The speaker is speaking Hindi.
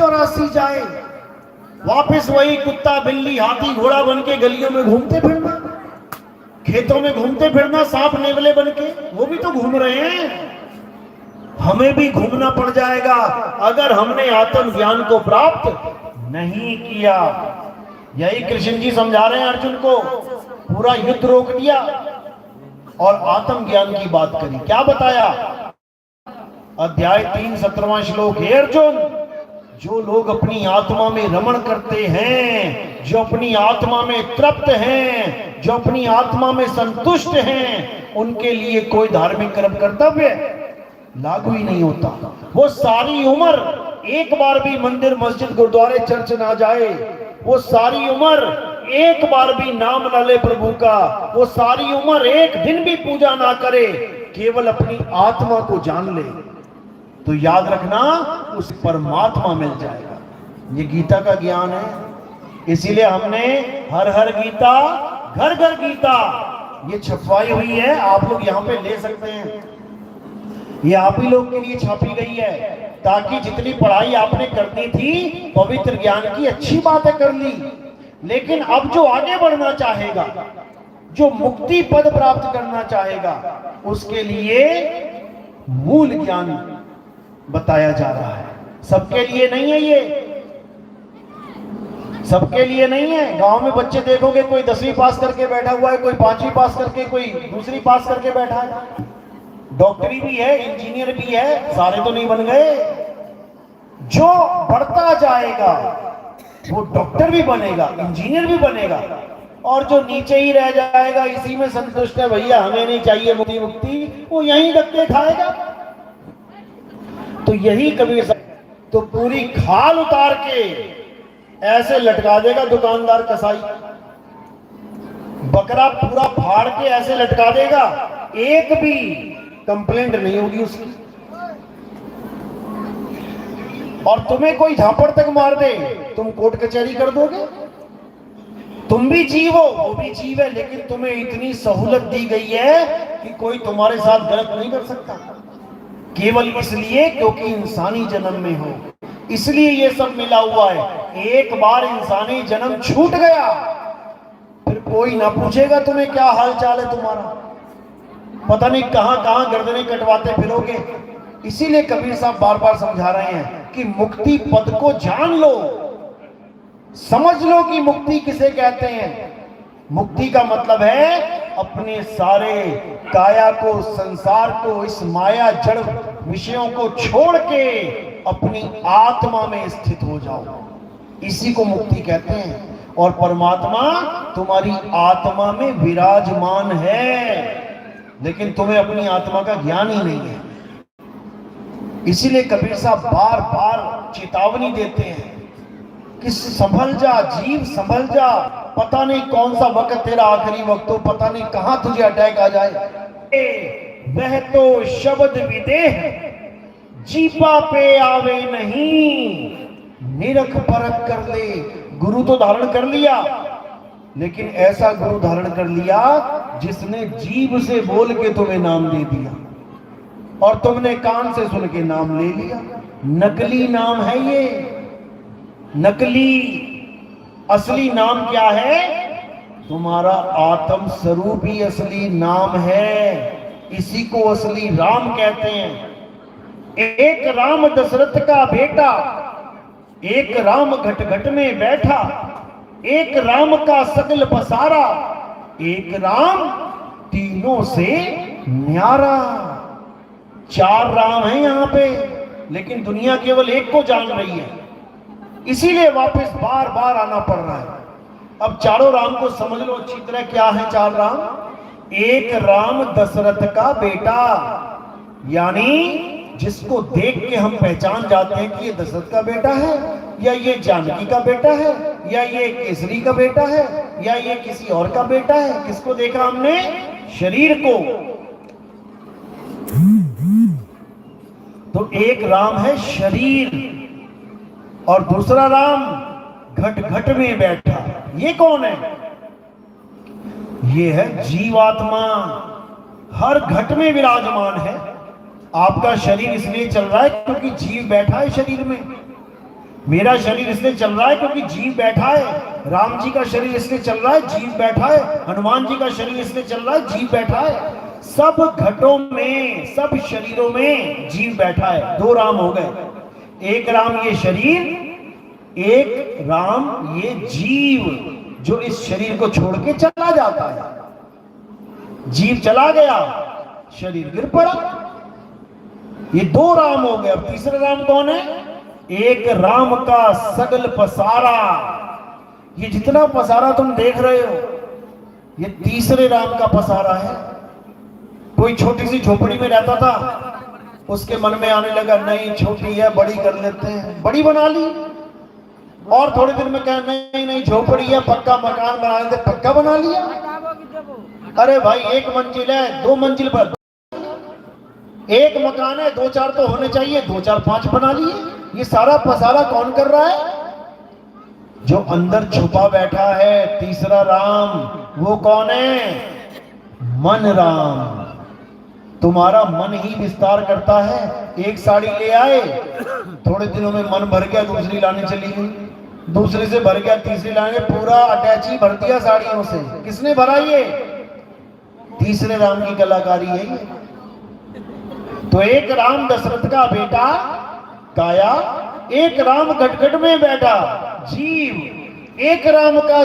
84 जाए, वापस वही कुत्ता बिल्ली हाथी घोड़ा बन के गलियों में घूमते फिरना, खेतों में घूमते फिरना, सांप नेवले बन के, वो भी तो घूम रहे हैं। हमें भी घूमना पड़ जाएगा अगर हमने आत्म ज्ञान को प्राप्त नहीं किया। यही कृष्ण जी समझा रहे हैं अर्जुन को। पूरा युद्ध रोक दिया और आत्म ज्ञान की बात करी। क्या बताया? अध्याय 3 17वां श्लोक, हे अर्जुन, जो लोग अपनी आत्मा में रमण करते हैं, जो अपनी आत्मा में तृप्त हैं, जो अपनी आत्मा में संतुष्ट हैं, उनके लिए कोई धार्मिक कर्म कर्तव्य लागू ही नहीं होता। वो सारी उम्र एक बार भी मंदिर मस्जिद गुरुद्वारे चर्च ना जाए, वो सारी उम्र एक बार भी नाम न ले प्रभु का, वो सारी उम्र एक दिन भी पूजा ना करे, केवल अपनी आत्मा को जान ले, तो याद रखना उस परमात्मा मिल जाएगा। ये गीता का ज्ञान है। इसीलिए हमने हर हर गीता घर घर गीता ये छपवाई हुई है। आप लोग यहाँ पे ले सकते हैं। ये आप ही लोग के लिए छापी गई है, ताकि जितनी पढ़ाई आपने करनी थी पवित्र ज्ञान की, अच्छी बातें कर ली, लेकिन अब जो आगे बढ़ना चाहेगा, जो मुक्ति पद प्राप्त करना चाहेगा, उसके लिए मूल ज्ञान बताया जा रहा है। सबके लिए नहीं है, ये सबके लिए नहीं है। गांव में बच्चे देखोगे, कोई 10वीं पास करके बैठा हुआ है, कोई 5वीं पास करके, कोई दूसरी पास करके बैठा है, डॉक्टरी भी है, इंजीनियर भी है, सारे तो नहीं बन गए। जो बढ़ता जाएगा वो डॉक्टर भी बनेगा, इंजीनियर भी बनेगा, और जो नीचे ही रह जाएगा, इसी में संतुष्ट है, भैया हमें नहीं चाहिए मुक्ति मुक्ति, वो यहीं धक्के खाएगा। तो यही कबीर तो पूरी खाल उतार के ऐसे लटका देगा दुकानदार कसाई, बकरा पूरा फाड़ के ऐसे लटका देगा, एक भी कंप्लेंट नहीं होगी उसकी। और तुम्हें कोई झापड़ तक मार दे, तुम कोर्ट कचहरी कर दोगे। तुम भी जीव हो, वो भी जीव है, लेकिन तुम्हें इतनी सहूलत दी गई है कि कोई तुम्हारे साथ गलत नहीं कर सकता, केवल इसलिए क्योंकि इंसानी जन्म में हो, इसलिए ये सब मिला हुआ है। एक बार इंसानी जन्म छूट गया, फिर कोई ना पूछेगा तुम्हें क्या हाल चाल है तुम्हारा, पता नहीं कहां कहां गर्दनें कटवाते फिरोगे। इसीलिए कबीर साहब बार बार समझा रहे हैं कि मुक्ति पद को जान लो, समझ लो कि मुक्ति किसे कहते हैं। मुक्ति का मतलब है अपने सारे काया को, संसार को, इस माया जड़ विषयों को छोड़ के अपनी आत्मा में स्थित हो जाओ, इसी को मुक्ति कहते हैं। और परमात्मा तुम्हारी आत्मा में विराजमान है, लेकिन तुम्हें अपनी आत्मा का ज्ञान ही नहीं है। इसीलिए कबीर साहब बार बार चेतावनी देते हैं कि संभल जा जीव, संभल जा, पता नहीं कौन सा वक्त तेरा आखिरी वक्त हो, पता नहीं कहां तुझे अटैक आ जाए। वह तो शब्द विदेह जीपा पे आवे नहीं, निरख परख कर ले। गुरु तो धारण कर लिया, लेकिन ऐसा गुरु धारण कर लिया जिसने जीभ से बोल के तुम्हें नाम दे दिया और तुमने कान से सुन के नाम ले लिया। नकली नाम है ये, नकली। असली नाम क्या है? तुम्हारा आत्म स्वरूप ही असली नाम है, इसी को असली राम कहते हैं। एक राम दशरथ का बेटा, एक राम घट घट में बैठा, एक राम का सकल पसारा, एक राम तीनों से न्यारा। 4 राम हैं यहां पे, लेकिन दुनिया केवल एक को जान रही है, इसीलिए वापस बार बार आना पड़ रहा है। अब चारों राम को समझ लो अच्छी तरह। क्या है 4 राम? एक राम दशरथ का बेटा, यानी जिसको देख के हम पहचान जाते हैं कि ये दशरथ का बेटा है, या ये जानकी का बेटा है, या ये केसरी का बेटा है, या ये किसी और का बेटा है। किसको देखा हमने? शरीर को। तो एक राम है शरीर, और दूसरा राम घट घट में बैठा। ये कौन है? ये है जीवात्मा, हर घट में विराजमान है। आपका शरीर इसलिए चल रहा है क्योंकि जीव बैठा है शरीर में, मेरा शरीर इसलिए चल रहा है क्योंकि जीव बैठा है। राम जी का शरीर इसलिए चल रहा है, जीव बैठा है। हनुमान जी का शरीर इसलिए चल रहा है, जीव बैठा है। सब घटों में, सब शरीरों में जीव बैठा है। दो राम हो गए, एक राम ये शरीर, एक राम ये जीव जो इस शरीर को छोड़ के चला जाता है। जीव चला गया, शरीर गिर पड़ा। ये दो राम हो गए। अब तीसरा राम कौन है? एक राम का सगल पसारा। ये जितना पसारा तुम देख रहे हो, ये तीसरे राम का पसारा है। कोई छोटी सी झोपड़ी में रहता था, उसके मन में आने लगा नहीं छोटी है, बड़ी कर लेते हैं, बड़ी बना ली। और थोड़े दिन में कहा नहीं नहीं झोपड़ी है, पक्का मकान बना लेते, पक्का बना लिया। अरे भाई एक मंजिल है, दो मंजिल पर एक मकान है, दो चार तो होने चाहिए, दो चार पांच बना लिए। ये सारा पसारा कौन कर रहा है? जो अंदर छुपा बैठा है तीसरा राम। वो कौन है? मन राम। तुम्हारा मन ही विस्तार करता है। एक साड़ी ले आए, थोड़े दिनों में मन भर गया, दूसरी लाने चली गई, दूसरे से भर गया, तीसरी लाने, पूरा अटैची भर दिया साड़ियों से। किसने भरा? ये तीसरे राम की कलाकारी है ये। तो एक राम दशरथ का बेटा काया, एक राम घटघट में बैठा जीव, एक राम का